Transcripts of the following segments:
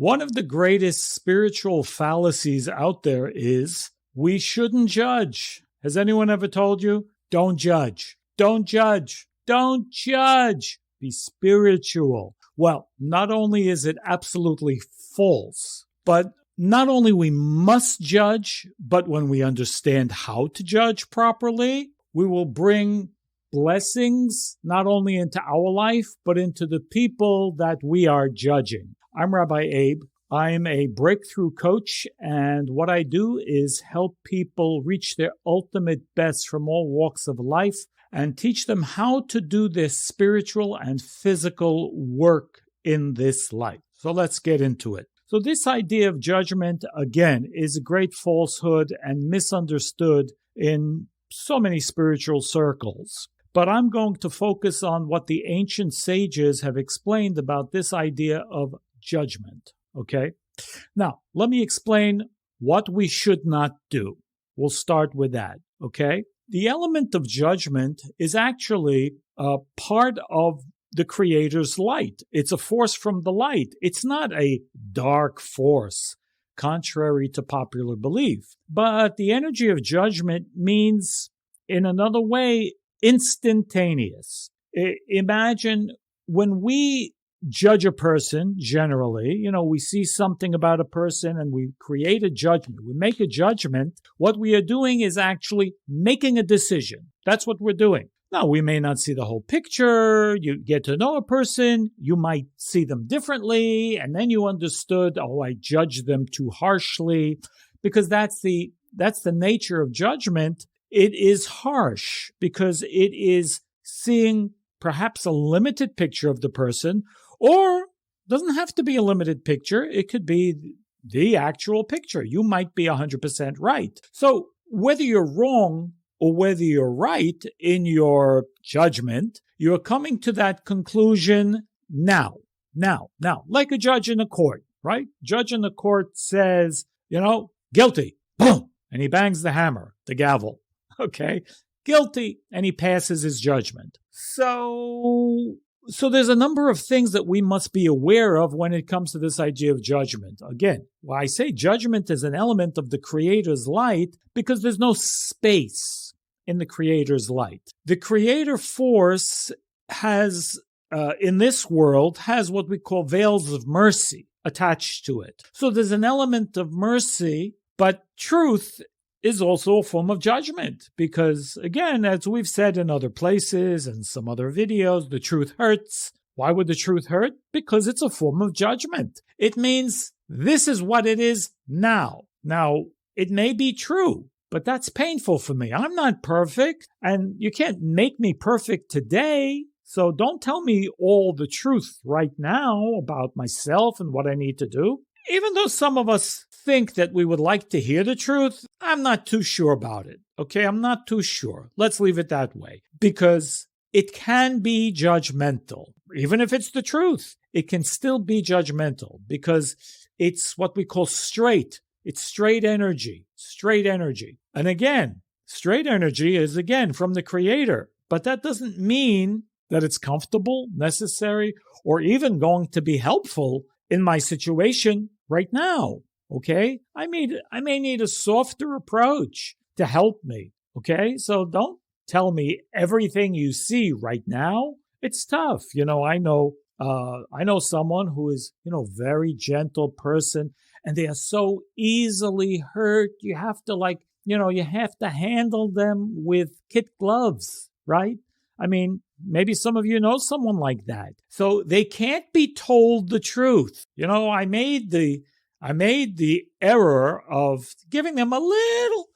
One of the greatest spiritual fallacies out there is we shouldn't judge. Has anyone ever told you? Don't judge. Don't judge. Don't judge. Be spiritual. Well, not only is it absolutely false, but not only we must judge, but when we understand how to judge properly, we will bring blessings not only into our life, but into the people that we are judging. I'm Rabbi Abe. I'm a breakthrough coach, and what I do is help people reach their ultimate best from all walks of life and teach them how to do their spiritual and physical work in this life. So let's get into it. So this idea of judgment, again, is a great falsehood and misunderstood in so many spiritual circles. But I'm going to focus on what the ancient sages have explained about this idea of judgment, okay? Now, let me explain what we should not do. We'll start with that, okay? The element of judgment is actually a part of the Creator's light. It's a force from the light. It's not a dark force, contrary to popular belief. But the energy of judgment means, in another way, instantaneous. Imagine when we judge a person, generally, we see something about a person and we create a judgment. We make a judgment. What we are doing is actually making a decision. That's what we're doing. Now, we may not see the whole picture. You get to know a person. You might see them differently. And then you understood, I judged them too harshly, because that's the nature of judgment. It is harsh because it is seeing perhaps a limited picture of the person, or doesn't have to be a limited picture. It could be the actual picture. You might be 100% right. So whether you're wrong or whether you're right in your judgment, you're coming to that conclusion now, like a judge in a court, right? Judge in the court says, guilty, boom, and he bangs the hammer, the gavel, okay? Guilty, and he passes his judgment. So there's a number of things that we must be aware of when it comes to this idea of judgment. Again, I say judgment is an element of the Creator's light because there's no space in the Creator's light. The Creator force has, in this world, has what we call veils of mercy attached to it. So there's an element of mercy, but truth is also a form of judgment because, again, as we've said in other places and some other videos, the truth hurts. Why would the truth hurt? Because it's a form of judgment. It means this is what it is now. Now, it may be true, but that's painful for me. I'm not perfect, and you can't make me perfect today. So don't tell me all the truth right now about myself and what I need to do. Even though some of us think that we would like to hear the truth, I'm not too sure about it. Okay, I'm not too sure. Let's leave it that way. Because it can be judgmental. Even if it's the truth, it can still be judgmental because it's what we call straight. It's straight energy. Straight energy. And again, straight energy is, again, from the Creator. But that doesn't mean that it's comfortable, necessary, or even going to be helpful in my situation right now. Okay? I may need a softer approach to help me. Okay? So don't tell me everything you see right now. It's tough. I know someone who is, very gentle person, and they are so easily hurt. You have to you have to handle them with kid gloves, right? Maybe some of you know someone like that. So they can't be told the truth. I made the error of giving them a little,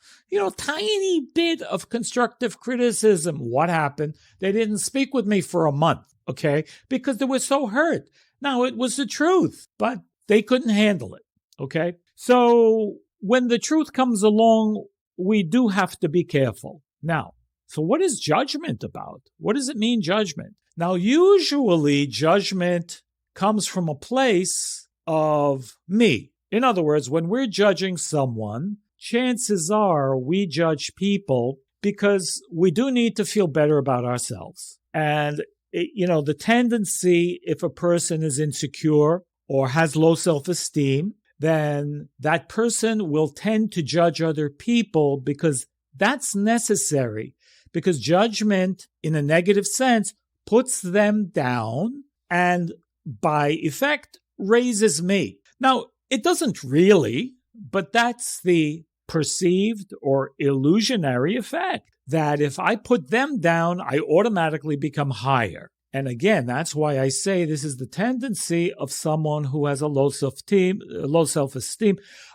tiny bit of constructive criticism. What happened? They didn't speak with me for a month, okay? Because they were so hurt. Now, it was the truth, but they couldn't handle it, okay? So when the truth comes along, we do have to be careful. Now, so what is judgment about? What does it mean, judgment? Now, usually judgment comes from a place of me. In other words, when we're judging someone, chances are we judge people because we do need to feel better about ourselves. And, the tendency, if a person is insecure or has low self-esteem, then that person will tend to judge other people because that's necessary. Because judgment, in a negative sense, puts them down and, by effect, raises me. Now, it doesn't really, but that's the perceived or illusionary effect, that if I put them down, I automatically become higher. And again, that's why I say this is the tendency of someone who has a low self-esteem,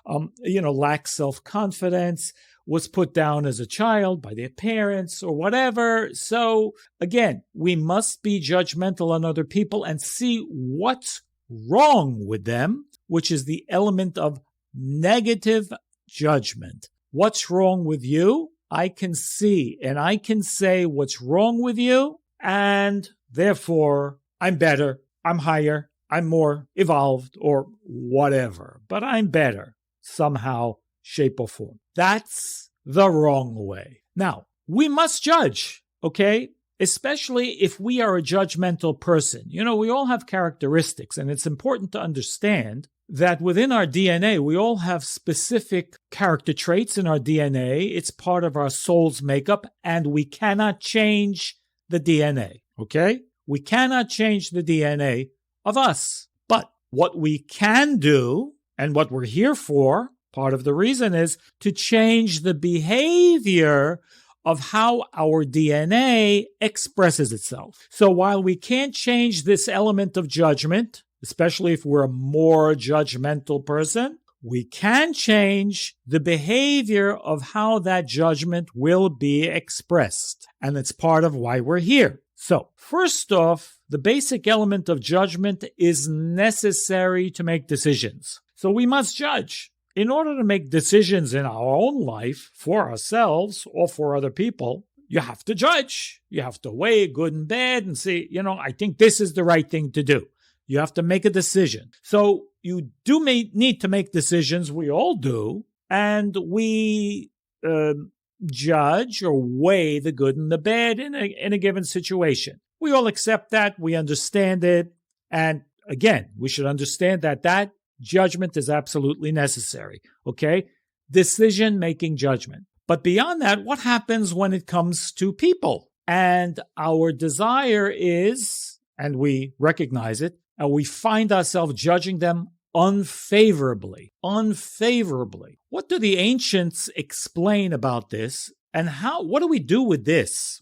lacks self-confidence, was put down as a child by their parents or whatever. So again, we must be judgmental on other people and see what's wrong with them, which is the element of negative judgment. What's wrong with you? I can see and I can say what's wrong with you, and therefore I'm better, I'm higher, I'm more evolved or whatever, but I'm better somehow, shape or form. That's the wrong way. Now, we must judge, okay? Especially if we are a judgmental person. We all have characteristics, and it's important to understand that within our DNA, we all have specific character traits in our DNA. It's part of our soul's makeup, and we cannot change the DNA, okay? We cannot change the DNA of us. But what we can do, and what we're here for, part of the reason is to change the behavior of how our DNA expresses itself. So while we can't change this element of judgment, especially if we're a more judgmental person, we can change the behavior of how that judgment will be expressed. And it's part of why we're here. So first off, the basic element of judgment is necessary to make decisions. So we must judge. In order to make decisions in our own life for ourselves or for other people, you have to judge. You have to weigh good and bad and say, I think this is the right thing to do. You have to make a decision. So you do need to make decisions. We all do. And we judge or weigh the good and the bad in a given situation. We all accept that. We understand it. And again, we should understand that judgment is absolutely necessary, okay? Decision-making judgment. But beyond that, what happens when it comes to people? And our desire is, and we recognize it, and we find ourselves judging them unfavorably. What do the ancients explain about this? And what do we do with this?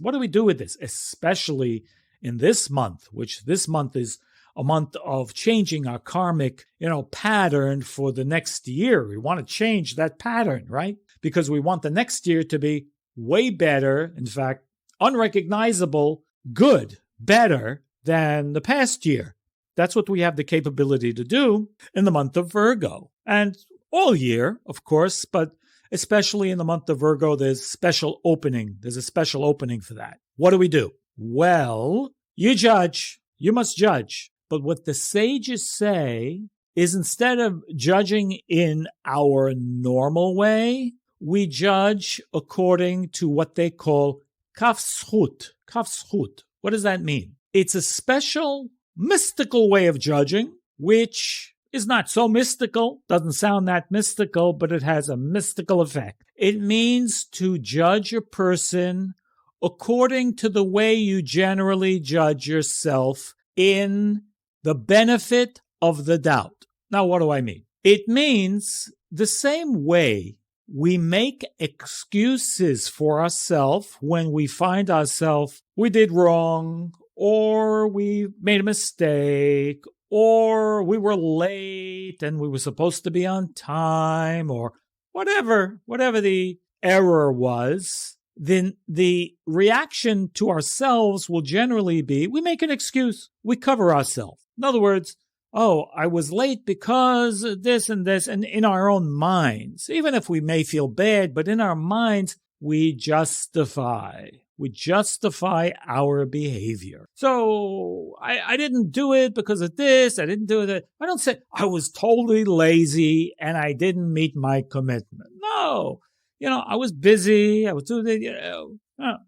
Especially in this month, which this month is a month of changing our karmic, pattern for the next year. We want to change that pattern, right? Because we want the next year to be way better, in fact, unrecognizable, good, better than the past year. That's what we have the capability to do in the month of Virgo. And all year, of course, but especially in the month of Virgo, there's a special opening for that. What do? Well, you judge. You must judge. But what the sages say is, instead of judging in our normal way, we judge according to what they call kafzchut. Kafzchut. What does that mean? It's a special mystical way of judging, which is not so mystical, doesn't sound that mystical, but it has a mystical effect. It means to judge a person according to the way you generally judge yourself in the benefit of the doubt. Now, what do I mean? It means the same way we make excuses for ourselves when we find ourselves, we did wrong, or we made a mistake, or we were late and we were supposed to be on time, or whatever the error was, then the reaction to ourselves will generally be, we make an excuse, we cover ourselves. In other words, I was late because this and this, and in our own minds, even if we may feel bad, but in our minds, we justify our behavior. So I didn't do it because of this, I didn't do it. I don't say I was totally lazy and I didn't meet my commitment. No, I was busy, I was doing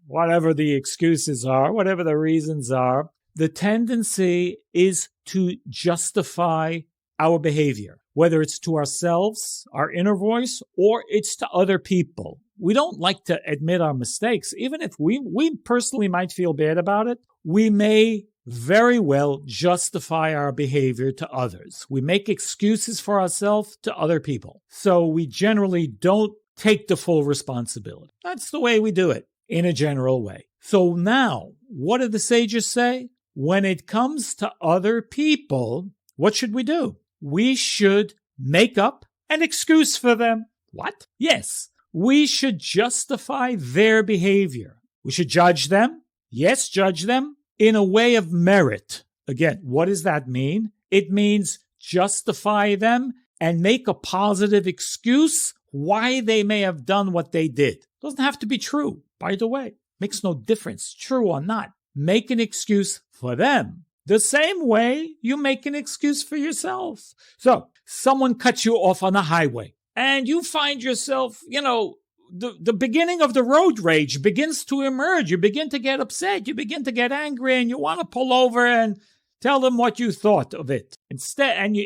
whatever the excuses are, whatever the reasons are. The tendency is to justify our behavior, whether it's to ourselves, our inner voice, or it's to other people. We don't like to admit our mistakes. Even if we personally might feel bad about it, we may very well justify our behavior to others. We make excuses for ourselves to other people. So we generally don't take the full responsibility. That's the way we do it in a general way. So now, what do the sages say? When it comes to other people, what should we do? We should make up an excuse for them. What? Yes, we should justify their behavior. We should judge them. Yes, judge them in a way of merit. Again, what does that mean? It means justify them and make a positive excuse why they may have done what they did. Doesn't have to be true, by the way. Makes no difference, true or not. Make an excuse for them. The same way you make an excuse for yourself. So, someone cuts you off on the highway, and you find yourself, the beginning of the road rage begins to emerge. You begin to get upset. You begin to get angry, and you want to pull over and tell them what you thought of it. Instead, and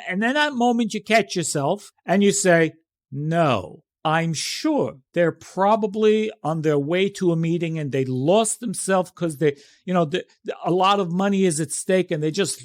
in that moment you catch yourself and you say, no, I'm sure they're probably on their way to a meeting and they lost themselves because a lot of money is at stake and they just,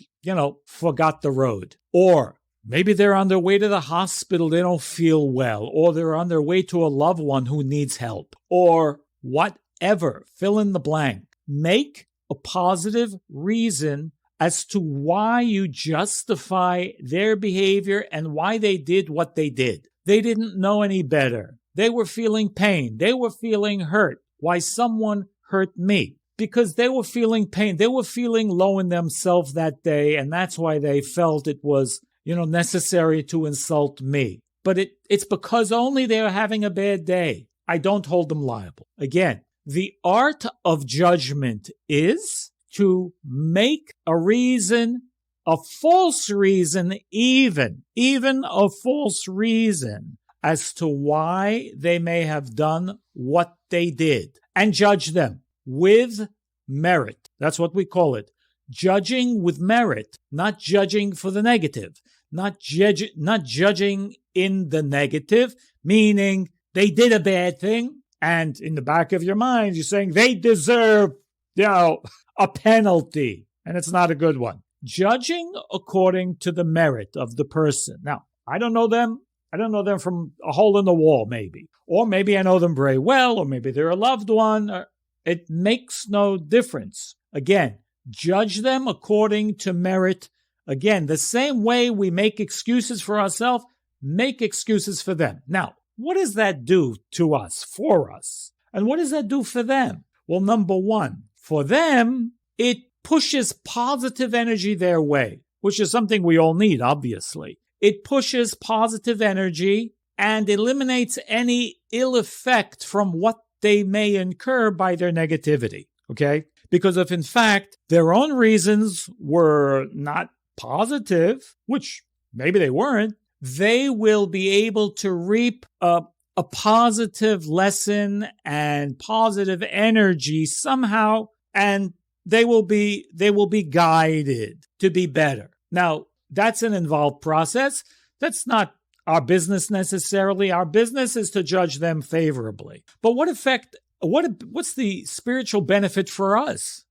forgot the road. Or maybe they're on their way to the hospital, they don't feel well, or they're on their way to a loved one who needs help, or whatever, fill in the blank. Make a positive reason as to why you justify their behavior and why they did what they did. They didn't know any better. They were feeling pain. They were feeling hurt. Why someone hurt me? Because they were feeling pain. They were feeling low in themselves that day, and that's why they felt it was, necessary to insult me. But it's because only they are having a bad day. I don't hold them liable. Again, the art of judgment is to make a reason, a false reason, even a false reason as to why they may have done what they did, and judge them with merit. That's what we call it. Judging with merit, not judging for the negative, not judging in the negative, meaning they did a bad thing, and in the back of your mind, you're saying they deserve, a penalty, and it's not a good one. Judging according to the merit of the person. Now, I don't know them. I don't know them from a hole in the wall, maybe. Or maybe I know them very well, or maybe they're a loved one. It makes no difference. Again, judge them according to merit. Again, the same way we make excuses for ourselves, make excuses for them. Now, what does that do to us, for us? And what does that do for them? Well, number one, for them, it pushes positive energy their way, which is something we all need, obviously. It pushes positive energy and eliminates any ill effect from what they may incur by their negativity, okay? Because if, in fact, their own reasons were not positive, which maybe they weren't, they will be able to reap a positive lesson and positive energy somehow, and they will be guided to be better. Now, that's an involved process. That's not our business necessarily. Our business is to judge them favorably. But what's the spiritual benefit for us?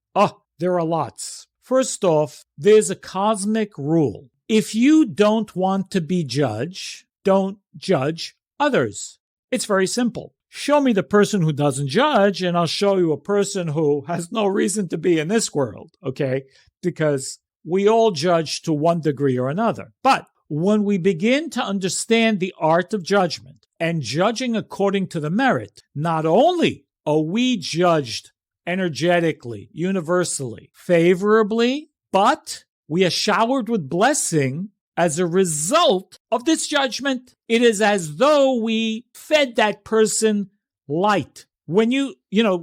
There are lots. First off, there's a cosmic rule. If you don't want to be judged, don't judge others. It's very simple. Show me the person who doesn't judge, and I'll show you a person who has no reason to be in this world, okay? Because we all judge to one degree or another. But when we begin to understand the art of judgment and judging according to the merit, not only are we judged energetically, universally, favorably, but we are showered with blessing as a result of this judgment. It is as though we fed that person light. When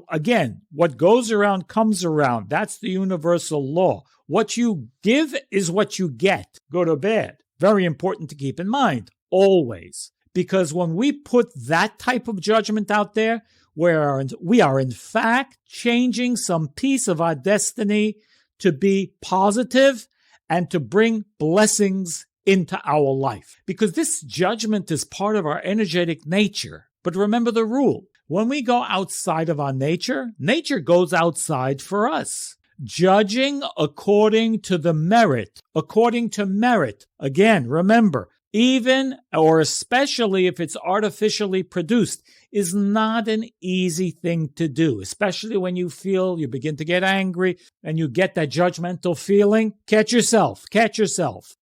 again, what goes around comes around. That's the universal law. What you give is what you get, good or bad. Very important to keep in mind, always. Because when we put that type of judgment out there, where we are in fact changing some piece of our destiny to be positive and to bring blessings into our life, because this judgment is part of our energetic nature. But remember the rule. When we go outside of our nature, nature goes outside for us. Judging according to the merit, according to merit. Again, remember, even or especially if it's artificially produced, is not an easy thing to do, especially when you begin to get angry and you get that judgmental feeling. Catch yourself,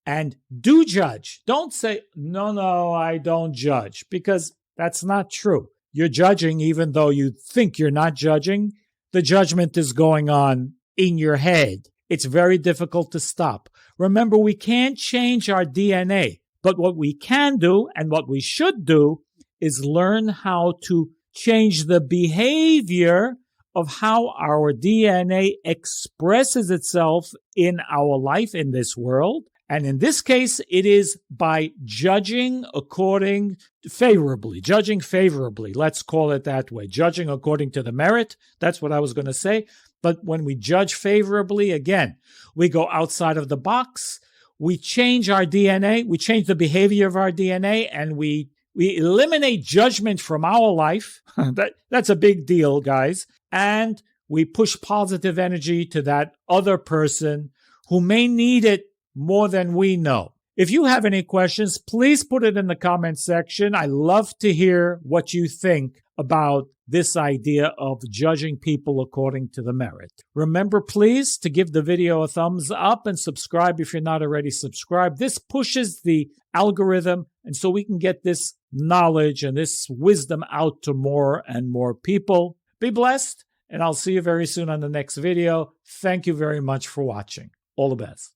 and do judge. Don't say, no, I don't judge, because that's not true. You're judging even though you think you're not judging. The judgment is going on in your head. It's very difficult to stop. Remember, we can't change our DNA. But what we can do and what we should do is learn how to change the behavior of how our DNA expresses itself in our life in this world. And in this case, it is by judging favorably. Let's call it that way. Judging according to the merit. That's what I was going to say. But when we judge favorably, again, we go outside of the box. We change our DNA, we change the behavior of our DNA, and we eliminate judgment from our life. That's a big deal, guys. And we push positive energy to that other person who may need it more than we know. If you have any questions, please put it in the comment section. I love to hear what you think about this idea of judging people according to the merit. Remember, please, to give the video a thumbs up and subscribe if you're not already subscribed. This pushes the algorithm, and so we can get this knowledge and this wisdom out to more and more people. Be blessed, and I'll see you very soon on the next video. Thank you very much for watching. All the best.